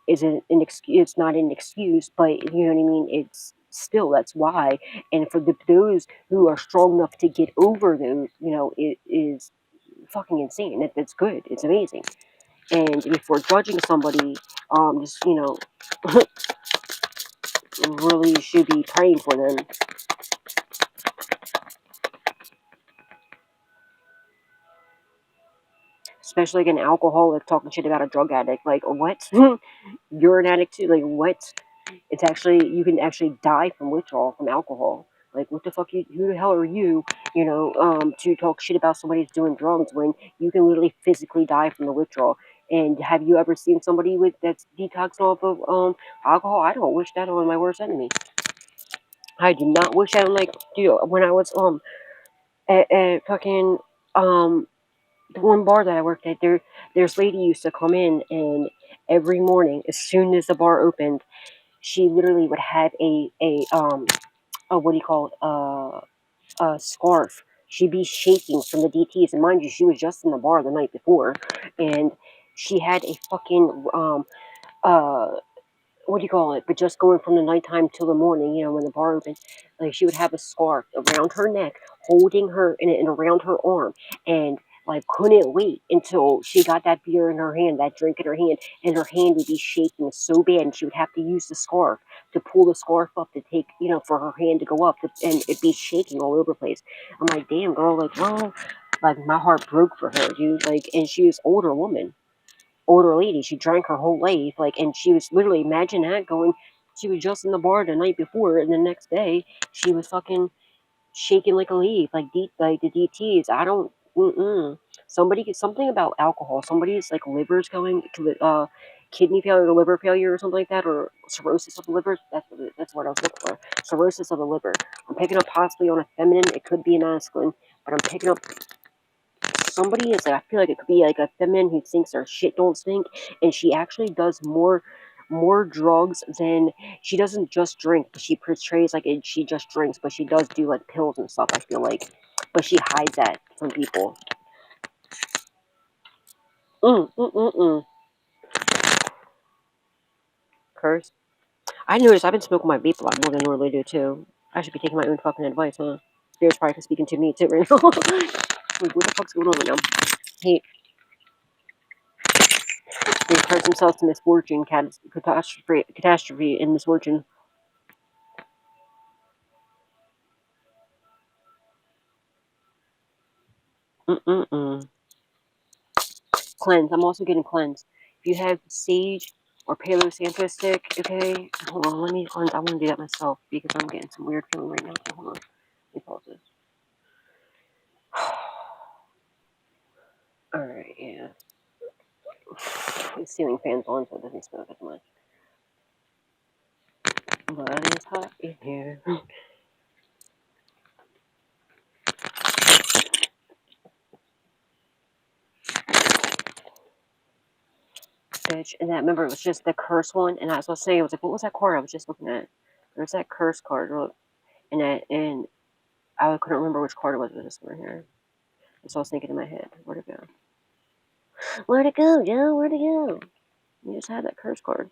isn't an excuse. It's not an excuse, but you know what I mean. It's still, that's why. And for those who are strong enough to get over those, you know, it is fucking insane. It's good. It's amazing. And if we're judging somebody, just, you know, really should be praying for them. Especially like an alcoholic talking shit about a drug addict. Like, what? You're an addict too? Like, what? It's actually, you can actually die from withdrawal from alcohol. Like, what the fuck, who the hell are you, you know, to talk shit about somebody who's doing drugs when you can literally physically die from the withdrawal? And have you ever seen somebody that's detoxed off of alcohol? I don't wish that on my worst enemy. I do not wish that on, like, dude, when I was at fucking the one bar that I worked at, there's lady used to come in, and every morning as soon as the bar opened, she literally would have what do you call it, a scarf. She'd be shaking from the DTs, and mind you, she was just in the bar the night before, and she had a fucking uh what do you call it? But just going from the nighttime till the morning, you know, when the bar opened, like she would have a scarf around her neck, holding her and around her arm, and like couldn't wait until she got that beer in her hand, that drink in her hand, and her hand would be shaking so bad, and she would have to use the scarf to pull the scarf up to take, you know, for her hand to go up, and it'd be shaking all over the place. I'm like, damn girl, like, oh, like my heart broke for her, dude. Like, and she was older woman. Older lady. She drank her whole life, like, and she was literally, imagine that, going. She was just in the bar the night before, and the next day she was fucking shaking like a leaf, like like the DTs. I don't. Somebody, something about alcohol. Somebody's like liver's going, kidney failure or liver failure or something like that, or cirrhosis of the liver. That's what I was looking for. Cirrhosis of the liver. I'm picking up possibly on a feminine. It could be a masculine, but I'm picking up. Somebody is like, I feel like it could be like a feminine who thinks her shit don't stink, and she actually does more drugs than, she doesn't just drink. She portrays like she just drinks, but she does do like pills and stuff, I feel like, but she hides that from people. Curse. I noticed I've been smoking my vape a lot more than I normally do too. I should be taking my own fucking advice, huh? Spirit's probably speaking to me too right now. Like, what the fuck's going on right now? Hey, they curse themselves to misfortune, catastrophe, and misfortune. Cleanse. I'm also getting cleanse. If you have sage or Palo Santo stick, okay, hold on, let me cleanse. I want to do that myself because I'm getting some weird feeling right now. So hold on. Let me pause this. Alright, yeah. The ceiling fan's on, so it doesn't smoke as much. But it's hot in here. Bitch. And that, remember, it was just the curse one, and I was saying, I was like, what was that card I was just looking at? There's that curse card, look. And I couldn't remember which card it was this one here. That's what I was thinking in my head. Where'd it go? Where'd it go, Joe? Where'd it go? You just had that curse card.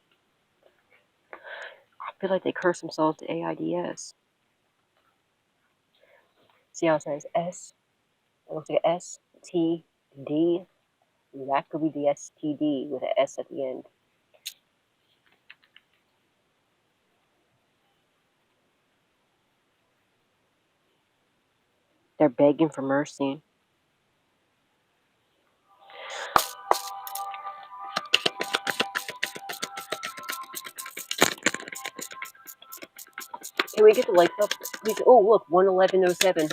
I feel like they curse themselves to AIDS. See how it says S? It looks like STD. That could be the STD with an S at the end. They're begging for mercy. Can we get the lights up? Please? Oh, look, 1:11:07.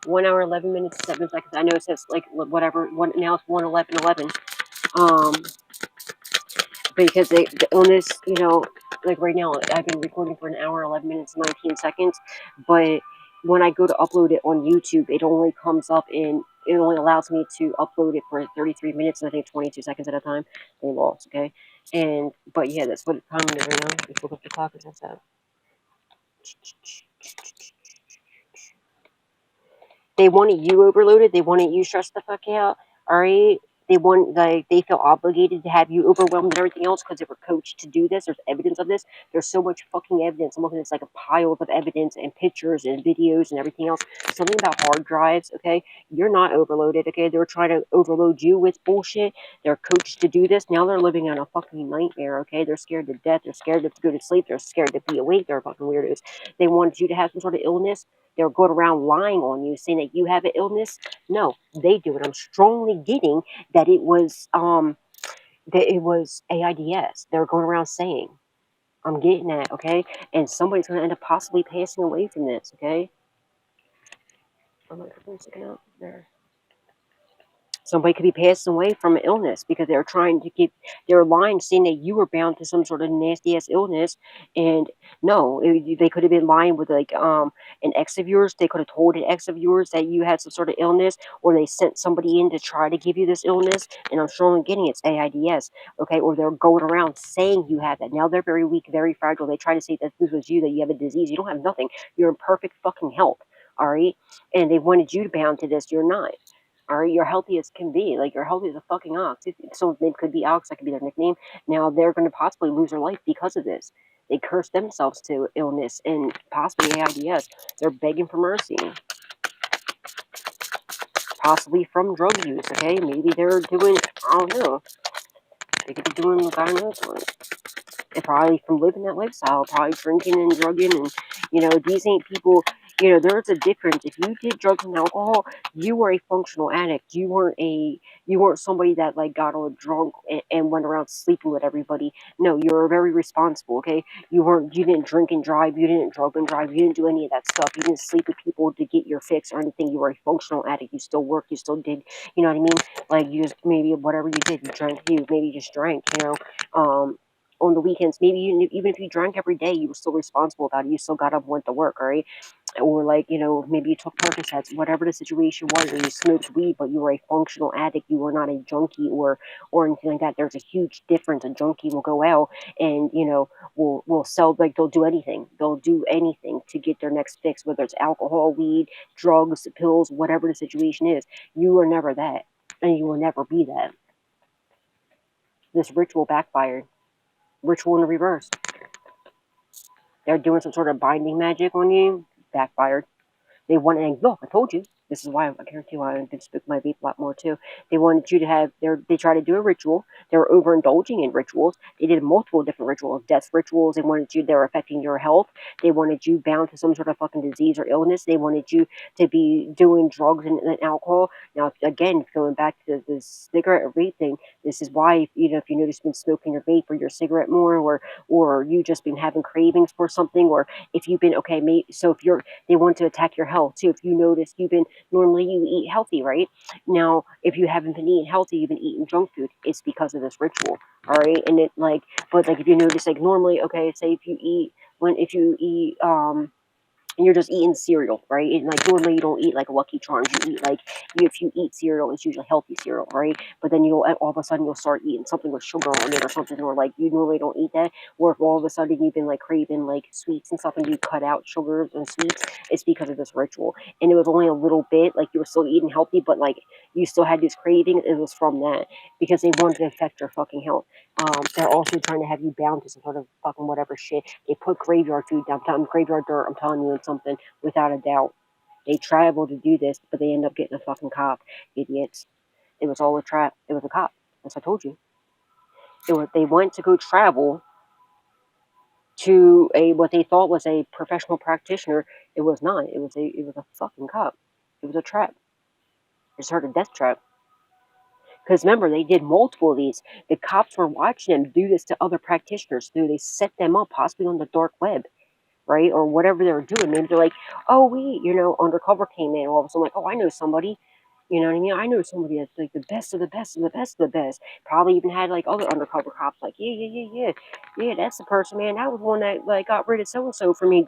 1 hour, 11 minutes, 7 seconds. I know it says like whatever. Now it's 1:11:11. Because they on this, you know, like right now, I've been recording for 1 hour, 11 minutes, 19 seconds. But when I go to upload it on YouTube, it only comes up in. It only allows me to upload it for 33 minutes and I think 22 seconds at a time. They lost, okay? But yeah, that's what time it is right now. Let's look up the clock. Is that? They wanted you overloaded. They wanted you stressed the fuck out. All right. they feel obligated to have you overwhelmed and everything else because they were coached to do this. There's evidence of this. There's so much fucking evidence. I'm looking at this like a pile of evidence and pictures and videos and everything else. Something about hard drives, okay? You're not overloaded, okay? They were trying to overload you with bullshit. They're coached to do this. Now they're living in a fucking nightmare, okay? They're scared to death. They're scared to go to sleep. They're scared to be awake. They're fucking weirdos. They wanted you to have some sort of illness. They're going around lying on you, saying that you have an illness. No, they do it. I'm strongly getting that it was AIDS. They were going around saying. I'm getting that, okay? And somebody's gonna end up possibly passing away from this, okay? My microphone's sticking out there. Somebody could be passing away from an illness because they're trying to keep their lying, saying that you were bound to some sort of nasty ass illness. And no, they could have been lying with an ex of yours. They could have told an ex of yours that you had some sort of illness, or they sent somebody in to try to give you this illness. And I'm sure I'm getting it's AIDS, okay? Or they're going around saying you have that. Now they're very weak, very fragile. They try to say that this was you, that you have a disease. You don't have nothing. You're in perfect fucking health, all right? And they wanted you to bound to this. You're not. Are you're healthy as can be. Like, you're healthy as a fucking ox. Someone's name could be Ox, that could be their nickname. Now they're going to possibly lose their life because of this. They curse themselves to illness and possibly AIDS. They're begging for mercy. Possibly from drug use, okay? Maybe they're doing, I don't know. They could be doing God knows what. And probably from living that lifestyle, probably drinking and drugging. And, these ain't people. There's a difference. If you did drugs and alcohol, you were a functional addict. You weren't somebody that got all drunk and went around sleeping with everybody. No, you were very responsible, okay? You didn't drink and drive, you didn't drug and drive, you didn't do any of that stuff. You didn't sleep with people to get your fix or anything. You were a functional addict. You still worked, you still did, you know what I mean? Like, you just, maybe whatever you did, you drank, maybe you just drank, on the weekends, maybe even if you drank every day, you were still responsible about it. You still got up and went to work, all right? Or maybe you took Percocets, whatever the situation was, or you smoked weed, but you were a functional addict. You were not a junkie or anything like that. There's a huge difference. A junkie will go out and will sell, they'll do anything. They'll do anything to get their next fix, whether it's alcohol, weed, drugs, pills, whatever the situation is. You were never that, and you will never be that. This ritual backfired. Ritual in the reverse. They're doing some sort of binding magic on you. Backfired. They wanted, and look, I told you. This is why I guarantee why I've been smoking my vape a lot more too. They wanted you to have they tried to do a ritual. They were overindulging in rituals. They did multiple different rituals, death rituals. They were affecting your health. They wanted you bound to some sort of fucking disease or illness. They wanted you to be doing drugs and alcohol. Now, again, going back to the cigarette or vape thing, this is why, if you notice you've been smoking your vape or your cigarette more, or you just been having cravings for something, or if you've been, so if they want to attack your health too. If you notice normally you eat healthy, right? Now, if you haven't been eating healthy, you've been eating junk food, it's because of this ritual, all right? And but if you notice, normally, okay, say if you eat, and you're just eating cereal, right? And normally you don't eat Lucky Charms. You eat if you eat cereal, it's usually healthy cereal, right? But then all of a sudden you'll start eating something with sugar on it or something, or you normally don't eat that. Or if all of a sudden you've been craving sweets and stuff, and you cut out sugars and sweets, it's because of this ritual. And it was only a little bit, you were still eating healthy, but you still had these cravings. It was from that, because they wanted to affect your fucking health. They're also trying to have you bound to some sort of fucking whatever shit. They put graveyard food down, graveyard dirt. I'm telling you, it's something without a doubt. They travel to do this, but they end up getting a fucking cop. Idiots. It was all a trap. It was a cop. As I told you. They went to go travel to what they thought was a professional practitioner. It was not. It was a fucking cop. It was a trap. It's heard a death trap. Because remember, they did multiple of these. The cops were watching them do this to other practitioners. So they set them up, possibly on the dark web, right? Or whatever they were doing. Maybe they're like, oh, undercover came in. All of a sudden, oh, I know somebody. You know what I mean? I know somebody that's the best of the best of the best of the best. Probably even had other undercover cops yeah, that's the person, man. That was one that got rid of so and so for me.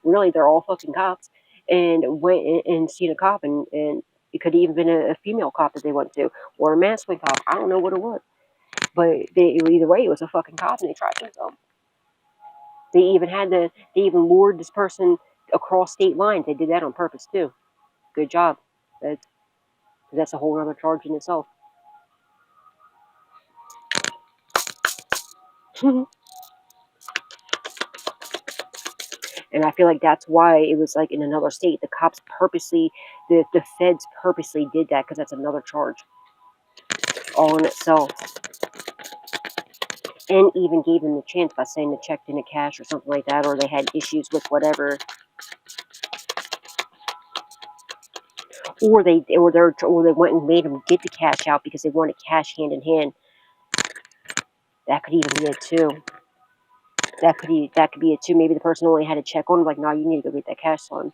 Really, they're all fucking cops. And went and seen a cop, and it could have even been a female cop that they went to, or a masculine cop. I don't know what it was, but either way, it was a fucking cop, and they tried to kill them. They even lured this person across state lines. They did that on purpose too. Good job. That's a whole other charge in itself. And I feel like that's why it was like in another state. The cops purposely, the feds purposely did that because that's another charge all in itself. And even gave them the chance by saying the check didn't cash or something like that, or they had issues with whatever. Or they went and made them get the cash out because they wanted cash hand in hand. That could even be it too. That could be it too. Maybe the person only had a check on them, like, no, you need to go get that cash, son,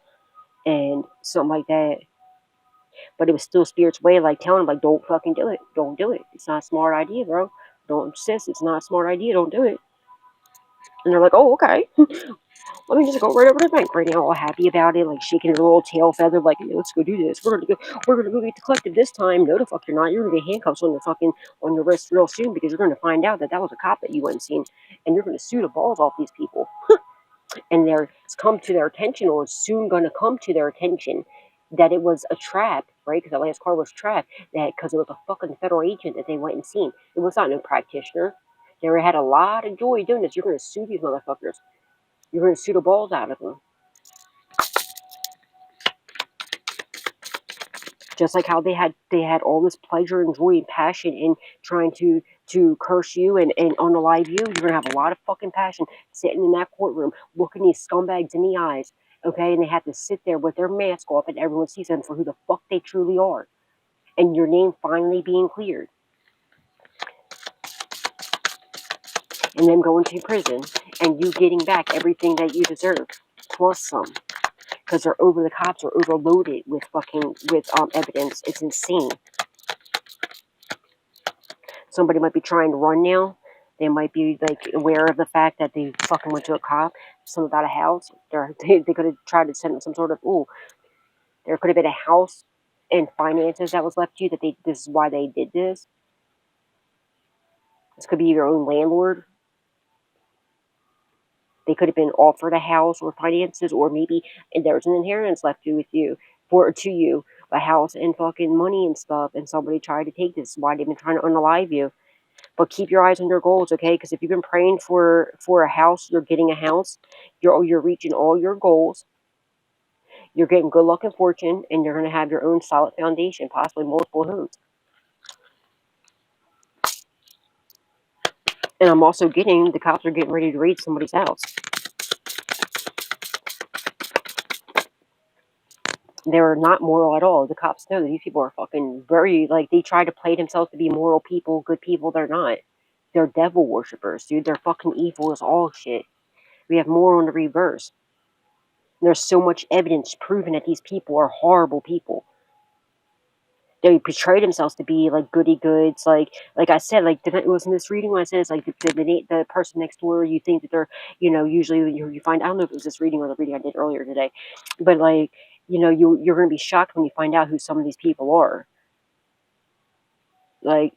and something like that. But it was still Spirit's way, like telling them, like, don't fucking do it, don't do it. It's not a smart idea, bro. Don't insist. It's not a smart idea. Don't do it. And they're like, oh, okay. Let me just go right over to the bank right now, all happy about it, like shaking his little tail feather, like, hey, let's go do this. We're gonna go get the collective this time. No, the fuck you're not. You're gonna get handcuffs on your wrist real soon because you're gonna find out that was a cop that you went and seen, and you're gonna sue the balls off these people. And it's come to their attention, or it's soon gonna come to their attention, that it was a trap, right? Because that last car was trapped, because it was a fucking federal agent that they went and seen. It was not no practitioner. They had a lot of joy doing this. You're gonna sue these motherfuckers. You're going to sue the balls out of them. Just like how they had all this pleasure and joy and passion in trying to curse you and unalive you. You're going to have a lot of fucking passion sitting in that courtroom, looking these scumbags in the eyes, okay? And they have to sit there with their mask off and everyone sees them for who the fuck they truly are. And your name finally being cleared. And them going to prison and you getting back everything that you deserve, plus some. Because the cops are overloaded with evidence. It's insane. Somebody might be trying to run now. They might be like aware of the fact that they fucking went to a cop, something about a house. They could have tried to send some sort of, there could have been a house and finances that was left to you this is why they did this. This could be your own landlord. They could have been offered a house or finances, or maybe there's an inheritance left to you, a house and fucking money and stuff, and somebody tried to take this. Why they've been trying to unalive you. But keep your eyes on your goals, okay? Because if you've been praying for a house, you're getting a house. You're reaching all your goals. You're getting good luck and fortune, and you're going to have your own solid foundation, possibly multiple homes. And I'm also getting, the cops are getting ready to raid somebody's house. They're not moral at all. The cops know that these people are fucking very, like, they try to play themselves to be moral people, good people. They're not. They're devil worshippers, dude. They're fucking evil as all shit. We have more on the reverse. There's so much evidence proving that these people are horrible people. They portray themselves to be like goody goods, like I said, like it was in this reading when I said it's like the person next door. You think that they're, usually you find, I don't know if it was this reading or the reading I did earlier today, but like, you're gonna be shocked when you find out who some of these people are. Like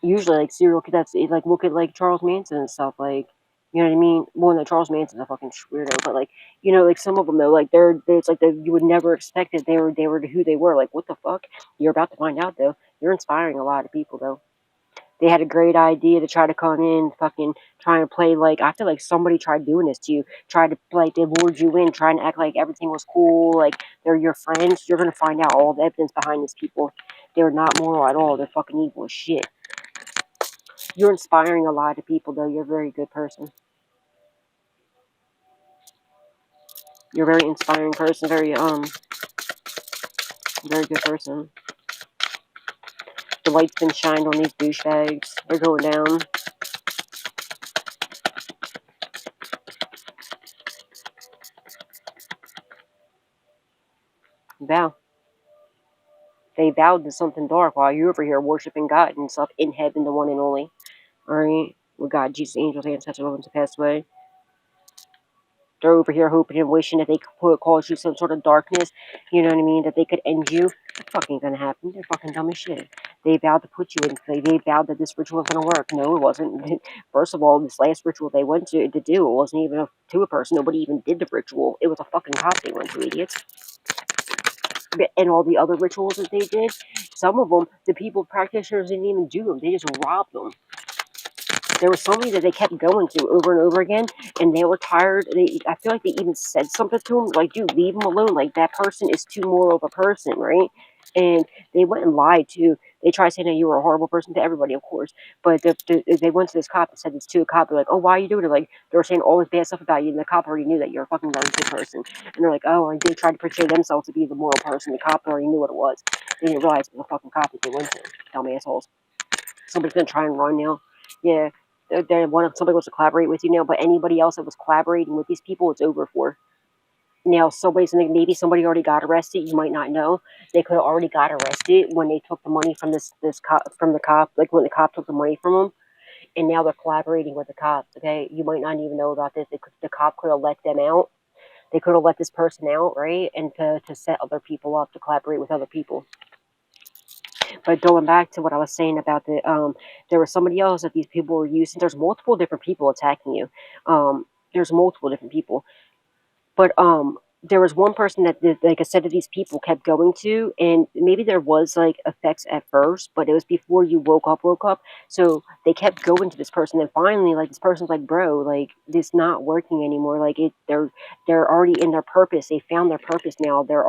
usually like serial that's like look at like Charles Manson and stuff, like, you know what I mean? Well, no, Charles Manson's a fucking weirdo, but like, like some of them though, like it's like you would never expect that they were who they were. Like, what the fuck? You're about to find out though. You're inspiring a lot of people though. They had a great idea to try to come in, fucking trying to play like, I feel like somebody tried doing this to you, tried to like they lured you in, trying to act like everything was cool, like they're your friends. You're gonna find out all the evidence behind these people. They're not moral at all. They're fucking evil as shit. You're inspiring a lot of people, though. You're a very good person. You're a very inspiring person. Very good person. The light's been shined on these douchebags. They're going down. Vow. They vowed to something dark while you're over here worshiping God and stuff in heaven, the one and only. Alright? With God, Jesus, angels, ancestors, loved ones who passed away. They're over here hoping and wishing that they could cause you some sort of darkness. You know what I mean? That they could end you. It's fucking gonna happen. They're fucking dumb as shit. They vowed to put you in. They vowed that this ritual was gonna work. No, it wasn't. First of all, this last ritual they went to do, it wasn't even to a person. Nobody even did the ritual. It was a fucking cop they went to, idiots. And all the other rituals that they did, some of them, the practitioners didn't even do them. They just robbed them. there was somebody that they kept going to over and over again, and they were tired. I feel like they even said something to him, like, dude, leave him alone. Like, that person is too moral of a person, right? And they went and lied, too. They tried saying that you were a horrible person to everybody, of course. But they went to this cop and said this to a cop. They're like, oh, why are you doing it? Like, they were saying all this bad stuff about you, and the cop already knew that you're a fucking very good person. And they're like, oh, and they tried to portray themselves to be the moral person. The cop already knew what it was. They didn't realize it was a fucking cop that they went to. Dumb assholes. Somebody's gonna try and run now. Yeah, somebody wants to collaborate with you now, but anybody else that was collaborating with these people, it's over for. Now, maybe somebody already got arrested. You might not know. They could have already got arrested when they took the money from from the cop, like when the cop took the money from them, and now they're collaborating with the cops. Okay, you might not even know about this. The cop could have let them out. They could have let this person out, right, and to set other people up to collaborate with other people. But going back to what I was saying about there was somebody else that these people were using. There's multiple different people attacking you. There's multiple different people. But there was one person that, like I said, that these people kept going to, and maybe there was like effects at first, but it was before you woke up. So they kept going to this person, and finally, like, this person's like, bro, like, this not working anymore. Like, they're already in their purpose. They found their purpose now. They're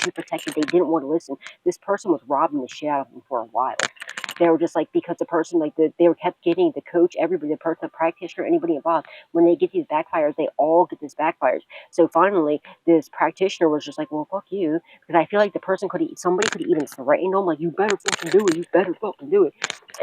too protected. They didn't want to listen. This person was robbing the shit out of them for a while. They were just like, because the person, like, they were kept getting the coach, everybody, the person, the practitioner, anybody involved. When they get these backfires, they all get this backfires. So finally, this practitioner was just like, well, fuck you. Because I feel like somebody could even threaten them, like, you better fucking do it. You better fucking do it.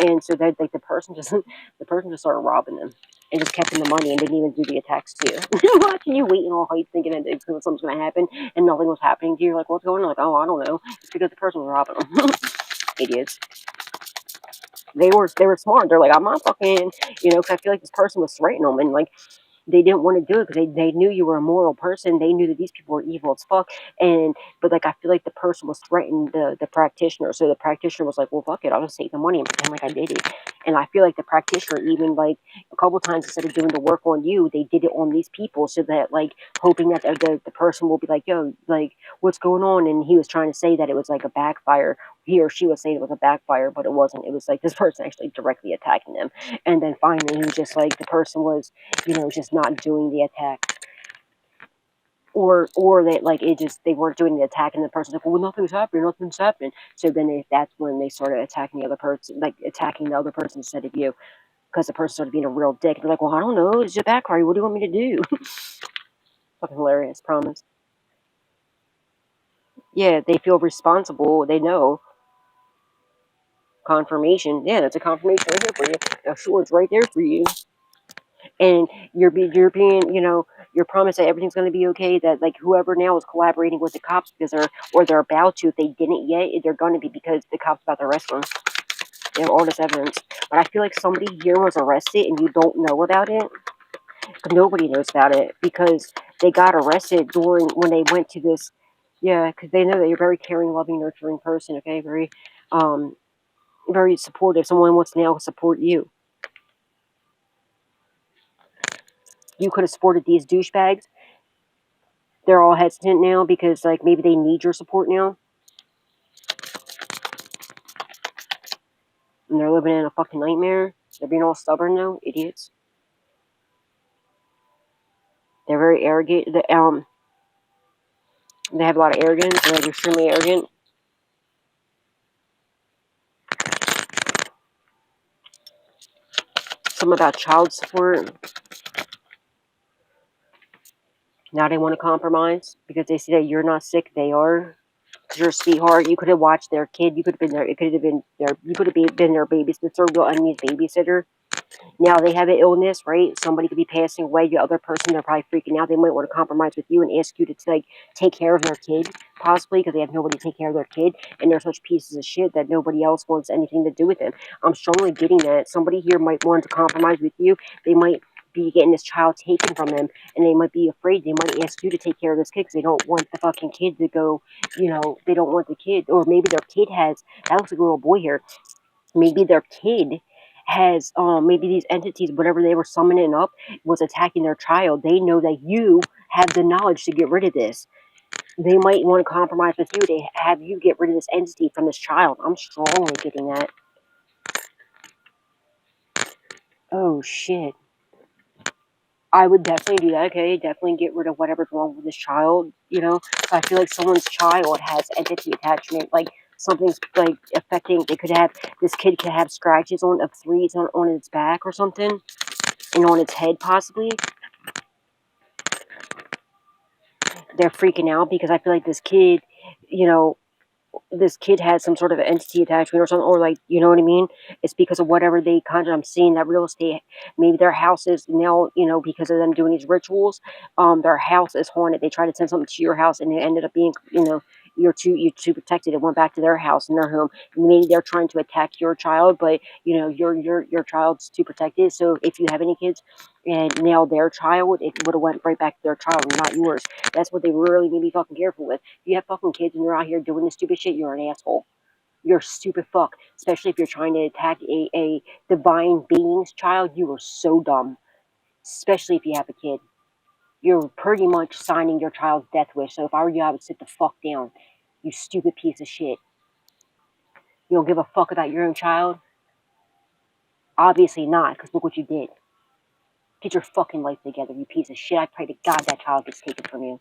And so that, like, the person just started robbing them and just kept them the money and didn't even do the attacks too. Watching you waiting all hype, thinking that something's going to happen, and nothing was happening to you. You're like, what's going on? Like, oh, I don't know. It's because the person was robbing them. Idiots. They were smart. They're like, I'm not fucking, because I feel like this person was threatening them, and like, they didn't want to do it because they knew you were a moral person. They knew that these people were evil as fuck. But like, I feel like the person was threatening the practitioner. So the practitioner was like, well, fuck it, I'll just take the money and pretend like I did it. And I feel like the practitioner, even like a couple times, instead of doing the work on you, they did it on these people, so that, like, hoping that the person will be like, yo, like, what's going on? And he was trying to say that it was like a backfire. He or she was saying it was a backfire, but it wasn't. It was like this person actually directly attacking them. And then finally, he was just like, the person was, just not doing the attack. Or that, like, they weren't doing the attack, and the person's like, well, nothing's happening. So then that's when they started attacking the other person, like, attacking the other person instead of you, because the person started being a real dick. They're like, well, I don't know, it's a backfire, what do you want me to do? Fucking hilarious, promise. Yeah, they feel responsible, they know. Confirmation, yeah, that's a confirmation right here for you. Sure, it's right there for you. And you're being, you're promised that everything's going to be okay, that, like, whoever now is collaborating with the cops because they're about to, if they didn't yet, they're going to be, because the cops about to arrest them. They have all this evidence. But I feel like somebody here was arrested and you don't know about it. But nobody knows about it because they got arrested when they went to this. Yeah, because they know that you're a very caring, loving, nurturing person. Okay, very supportive. Someone wants to now support you. You could have supported these douchebags. They're all hesitant now because, like, maybe they need your support now. And they're living in a fucking nightmare. They're being all stubborn now. Idiots. They're very arrogant. They have a lot of arrogance. They're, like, extremely arrogant. Something about child support. Now they want to compromise because they see that you're not sick. They are. Because you're a sweetheart. You could have watched their kid. You could have been there. It could have been their. You could have been their babysitter, real unused babysitter. Now they have an illness, right? Somebody could be passing away. The other person, they're probably freaking out. They might want to compromise with you and ask you to, like, take care of their kid, possibly, because they have nobody to take care of their kid, and they're such pieces of shit that nobody else wants anything to do with them. I'm strongly getting that somebody here might want to compromise with you. They might be getting this child taken from them, and they might be afraid. They might ask you to take care of this kid because they don't want the fucking kid to go, they don't want the kid, or maybe their kid has, that looks like a little boy here, maybe their kid has, maybe these entities, whatever they were summoning up, was attacking their child. They know that you have the knowledge to get rid of this. They might want to compromise with you to have you get rid of this entity from this child. I'm strongly getting that. Oh, shit. I would definitely do that, okay? Definitely get rid of whatever's wrong with this child, you know? I feel like someone's child has entity attachment, like something's like affecting, this kid could have scratches of threes on its back or something, and on its head possibly. They're freaking out because I feel like this kid, you know, this kid has some sort of entity attachment or something, or like, you know what I mean? It's because of whatever they conjure. I'm seeing that real estate, maybe their house is now, you know, because of them doing these rituals, their house is haunted. They tried to send something to your house and it ended up being, you know, you're too protected. It went back to their house and their home. Maybe they're trying to attack your child, but you know, your child's too protected. So if you have any kids and now their child, it would have went right back to their child and not yours. That's what they really need to be fucking careful with. If you have fucking kids and you're out here doing this stupid shit, you're an asshole. You're a stupid fuck. Especially if you're trying to attack a divine being's child, you are so dumb. Especially if you have a kid. You're pretty much signing your child's death wish. So if I were you, I would sit the fuck down. You stupid piece of shit. You don't give a fuck about your own child? Obviously not, because look what you did. Get your fucking life together, you piece of shit. I pray to God that child gets taken from you.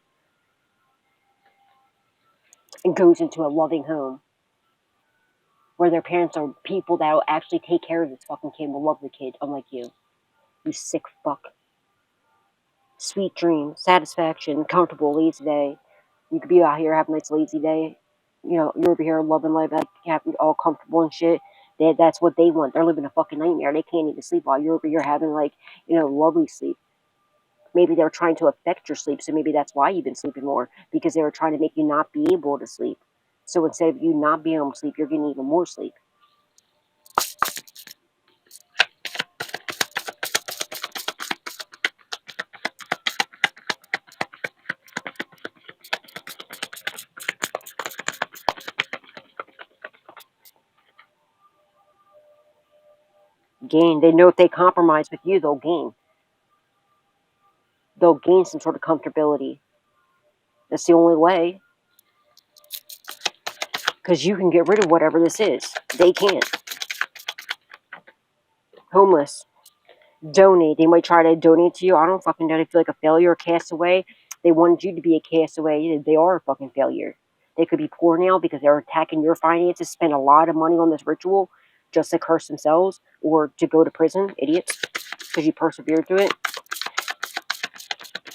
And goes into a loving home. Where their parents are people that will actually take care of this fucking kid and will love the kid, unlike you. You sick fuck. Sweet dreams, satisfaction, comfortable, lazy day. You could be out here having a nice lazy day. You know, you're over here loving life, happy, all comfortable and shit. That's what they want. They're living a fucking nightmare. They can't even sleep while you're over here having, like, you know, lovely sleep. Maybe they're trying to affect your sleep, so maybe that's why you've been sleeping more. Because they were trying to make you not be able to sleep. So instead of you not being able to sleep, you're getting even more sleep. Gain. They know if they compromise with you, they'll gain. They'll gain some sort of comfortability. That's the only way. Because you can get rid of whatever this is. They can't. Homeless. Donate. They might try to donate to you. I don't fucking know. They feel like a failure, a castaway. They wanted you to be a castaway. They are a fucking failure. They could be poor now because they're attacking your finances, spend a lot of money on this ritual just to curse themselves or to go to prison. Idiots. Because you persevered through it.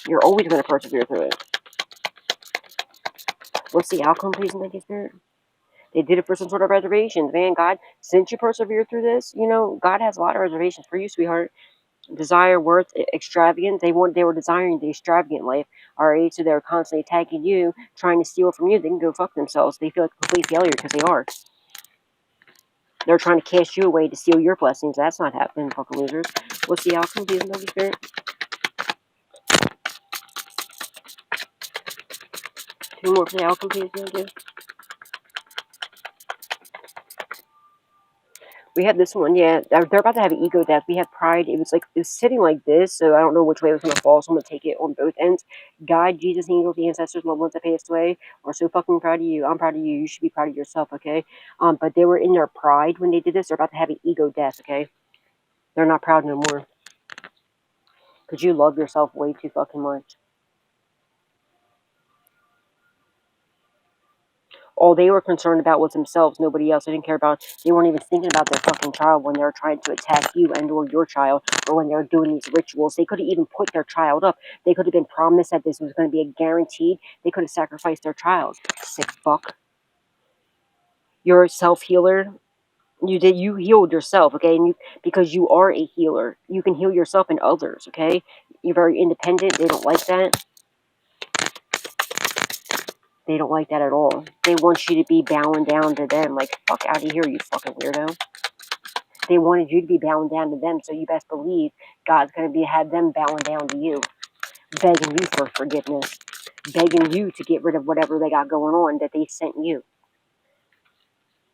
You're always going to persevere through it. What's the outcome, please, and thank you, Spirit? They did it for some sort of reservations. Man, God, since you persevered through this, you know, God has a lot of reservations for you, sweetheart. Desire, worth, extravagant. They were desiring the extravagant life. Alright, so they're constantly attacking you, trying to steal from you. They can go fuck themselves. They feel like a complete failure because they are. They're trying to cast you away to steal your blessings. That's not happening, fucking losers. What's the outcome, please, Holy Spirit? Two more for the outcome, please, Holy. We had this one, yeah. They're about to have an ego death. We had pride. It was sitting like this, so I don't know which way it was going to fall, so I'm going to take it on both ends. God, Jesus, angels, the ancestors, loved ones that passed away are so fucking proud of you. I'm proud of you. You should be proud of yourself, okay? But they were in their pride when they did this. They're about to have an ego death, okay? They're not proud no more. Because you love yourself way too fucking much. All they were concerned about was themselves, nobody else. They didn't care about, they weren't even thinking about their fucking child when they were trying to attack you and or your child, or when they were doing these rituals. They could have even put their child up. They could have been promised that this was going to be a guaranteed. They could have sacrificed their child. Sick fuck. You're a self-healer. You healed yourself, okay? And because you are a healer, you can heal yourself and others, okay? You're very independent. They don't like that. They don't like that at all. They want you to be bowing down to them. Like, fuck out of here, you fucking weirdo. They wanted you to be bowing down to them, so you best believe God's going to have them bowing down to you, begging you for forgiveness, begging you to get rid of whatever they got going on that they sent you.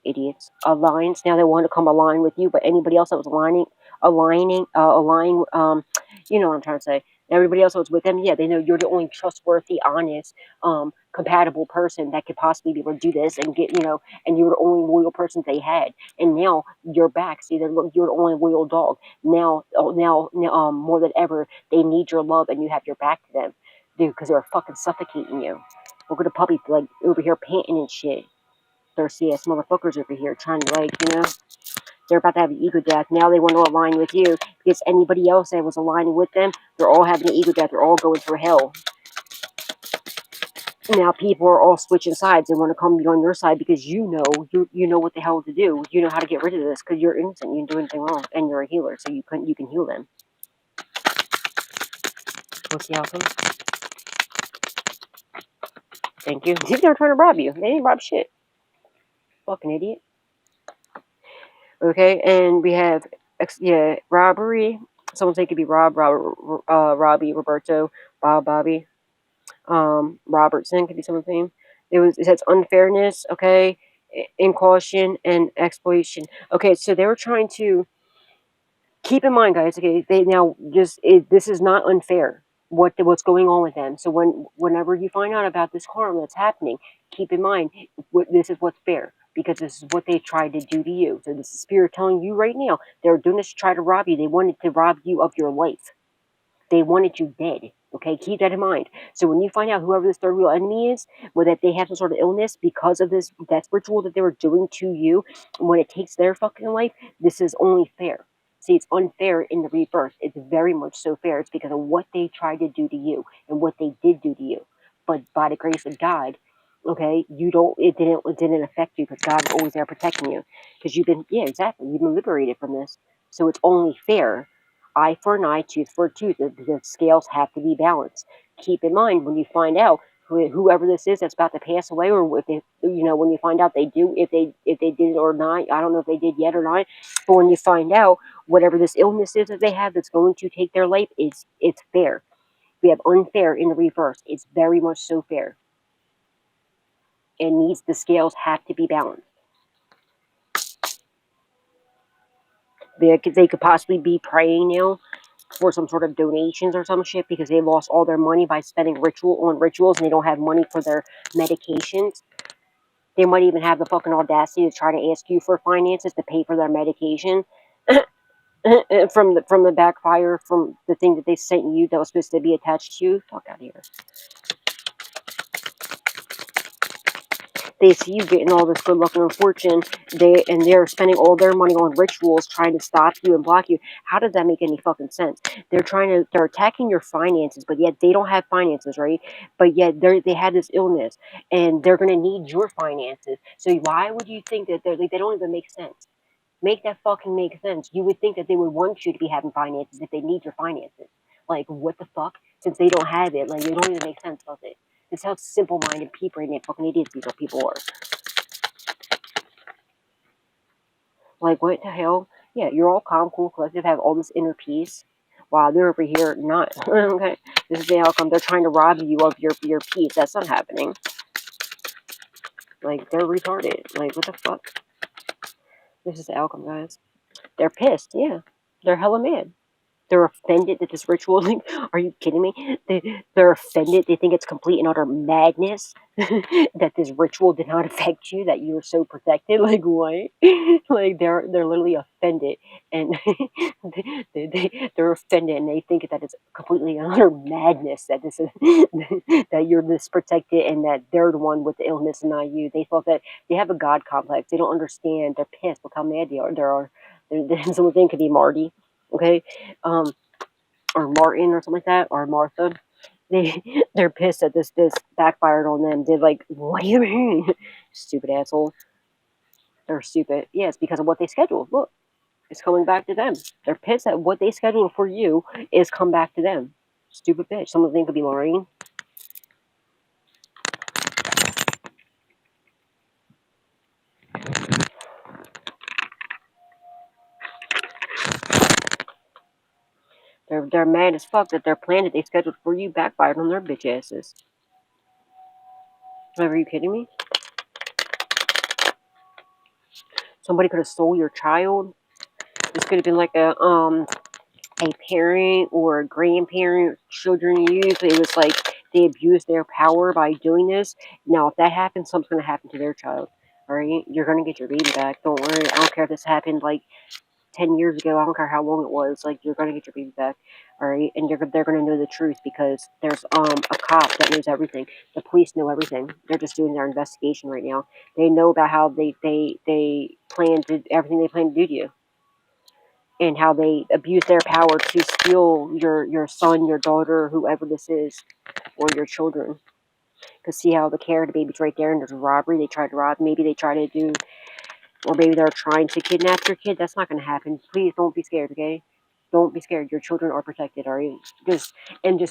Idiots. Alliance. Now they want to come align with you, but anybody else that was aligning, you know what I'm trying to say. Everybody else who's with them, yeah, they know you're the only trustworthy, honest, compatible person that could possibly be able to do this and get, and you're the only loyal person they had. And now you're back. See, you're the only loyal dog. Now, more than ever, they need your love and you have your back to them, dude, because they're fucking suffocating you. Look at the puppy, like, over here panting and shit. Thirsty ass motherfuckers over here trying to, like, they're about to have an ego death. Now they want to align with you because anybody else that was aligning with them, they're all having an ego death. They're all going through hell. Now people are all switching sides and want to come on your side because you know what the hell to do. You know how to get rid of this because you're innocent. You didn't do anything wrong, and you're a healer, so you can heal them. What's the outcome? Thank you. See, they're trying to rob you. They didn't rob shit. Fucking idiot. Okay, and we have robbery. Someone say it could be Robbie, Roberto, Bobby. Robertson could be something. It says unfairness, okay, incaution and exploitation. Okay, so they were trying to keep in mind, guys. Okay, this is not unfair. What's going on with them? So whenever you find out about this harm that's happening, keep in mind this is what's fair because this is what they tried to do to you. So this is spirit telling you right now they're doing this to try to rob you. They wanted to rob you of your life. They wanted you dead. Okay, keep that in mind. So when you find out whoever this third real enemy is, that they have some sort of illness because of this death ritual that they were doing to you, when it takes their fucking life, this is only fair. See, it's unfair in the rebirth. It's very much so fair. It's because of what they tried to do to you and what they did do to you. But by the grace of God, okay, it didn't affect you because God is always there protecting you. Because you've been liberated from this. So it's only fair. Eye for an eye, tooth for a tooth. The scales have to be balanced. Keep in mind when you find out whoever this is that's about to pass away, or if they, when you find out they do, if they did it or not. I don't know if they did yet or not. But when you find out whatever this illness is that they have that's going to take their life, it's fair. We have unfair in the reverse. It's very much so fair. And the scales have to be balanced. They could possibly be praying now for some sort of donations or some shit because they lost all their money by spending on rituals and they don't have money for their medications. They might even have the fucking audacity to try to ask you for finances to pay for their medication from the backfire from the thing that they sent you that was supposed to be attached to you. Fuck out of here. They see you getting all this good luck and fortune, they're spending all their money on rituals trying to stop you and block you. How does that make any fucking sense? They're attacking your finances, but yet they don't have finances, right? But yet they had this illness, and they're gonna need your finances. So why would you think that they don't even make sense? Make that fucking make sense. You would think that they would want you to be having finances if they need your finances. Like, what the fuck? Since they don't have it, like, it don't even make sense, does it? It's how simple-minded people and fucking idiots these people are. Like, what the hell? Yeah, you're all calm, cool, collective, have all this inner peace. Wow, they're over here not. Okay, this is the outcome. They're trying to rob you of your peace. That's not happening. Like, they're retarded. Like, what the fuck? This is the outcome, guys. They're pissed, yeah. They're hella mad. They're offended that this ritual, like, are you kidding me? They're offended. They think it's complete and utter madness that this ritual did not affect you, that you were so protected. Like, what? Like, they're literally offended, and they're offended, and they think that it's completely and utter madness that this is that you're this protected, and that they're the one with the illness and not you. They thought that they have a God complex. They don't understand. They're pissed. Look how mad they are. Someone think could be Marty. Okay, or Martin or something like that, or Martha. They're pissed that this backfired on them. They're like, what do you mean? Stupid asshole. They're stupid. Yeah, it's because of what they scheduled. Look, it's coming back to them. They're pissed that what they scheduled for you is come back to them. Stupid bitch. Someone think could be Lorraine. They're mad as fuck that their plan that they scheduled for you backfired on their bitch asses. Are you kidding me? Somebody could have stole your child. This could have been like a a parent or a grandparent children use. It was like they abused their power by doing this. Now, if that happens, something's going to happen to their child. All right? You're going to get your baby back. Don't worry. I don't care if this happened like 10 years ago. I don't care how long it was. Like, you're going to get your baby back. All right? And they're going to know the truth because there's a cop that knows everything. The police know everything. They're just doing their investigation right now. They know about how they plan to, everything they plan to do to you. And how they abuse their power to steal your son, your daughter, whoever this is, or your children. Because see how the care of the baby's right there, and there's a robbery. They tried to rob. Maybe they try to do, or maybe they're trying to kidnap your kid. That's not going to happen. Please don't be scared, okay? Don't be scared. Your children are protected, all right? Just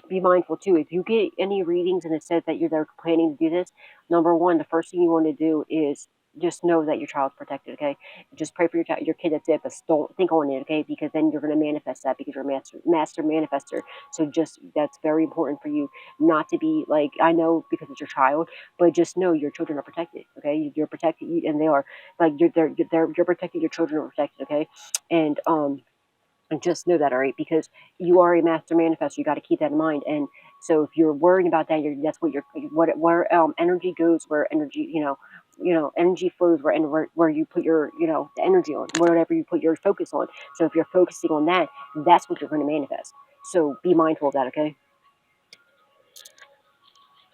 be mindful too. If you get any readings and it says that they're planning to do this, number one, the first thing you want to do is just know that your child's protected, okay? Just pray for your kid, that's it, but don't think on it, okay? Because then you're going to manifest that because you're a master manifester. So that's very important for you not to be like, I know because it's your child, but just know your children are protected, okay? You're protected, and they are, like, you're protected, your children are protected, okay? And just know that, all right? Because you are a master manifestor. You got to keep that in mind. And so if you're worrying about that, that's where energy goes, where energy, energy flows where you put your, the energy on, whatever you put your focus on. So if you're focusing on that, that's what you're going to manifest. So be mindful of that, okay?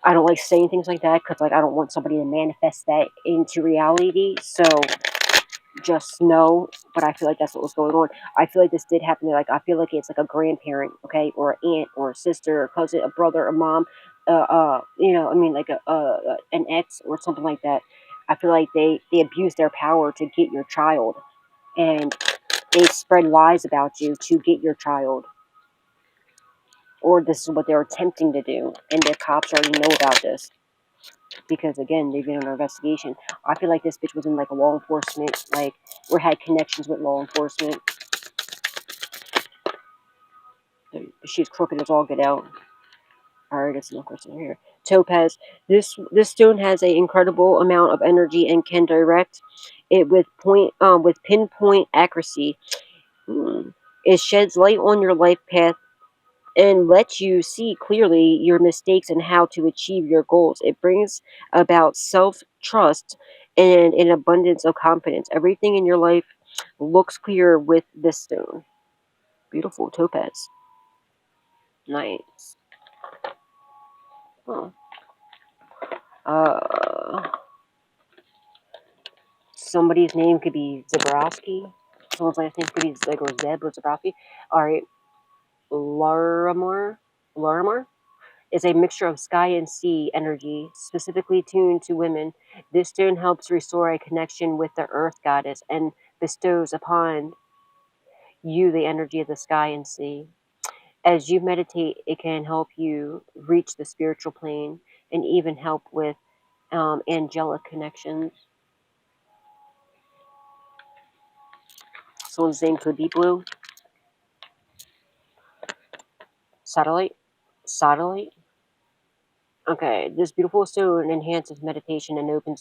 I don't like saying things like that because, like, I don't want somebody to manifest that into reality. So just know, but I feel like that's what was going on. I feel like this did happen. Like, I feel like it's like a grandparent, okay, or an aunt, or a sister, or cousin, a brother, a mom, I mean, like an ex or something like that. I feel like they abuse their power to get your child, and they spread lies about you to get your child, or this is what they're attempting to do, and the cops already know about this. Because again, they've been on an investigation. I feel like this bitch was in like a law enforcement, like, or had connections with law enforcement. She's crooked as all get out. Alright, that's no question here. Topaz. This stone has an incredible amount of energy and can direct it with pinpoint accuracy. It sheds light on your life path and lets you see clearly your mistakes and how to achieve your goals. It brings about self-trust and an abundance of confidence. Everything in your life looks clear with this stone. Beautiful topaz. Nice. Oh. Somebody's name could be Zabrowski. Someone's last name could be like, or Zeb or Zabrowski. Alright. Larimar is a mixture of sky and sea energy, specifically tuned to women. This stone helps restore a connection with the earth goddess and bestows upon you the energy of the sky and sea. As you meditate, it can help you reach the spiritual plane and even help with angelic connections. Someone's name could be Blue. Satellite. Okay, this beautiful stone enhances meditation and opens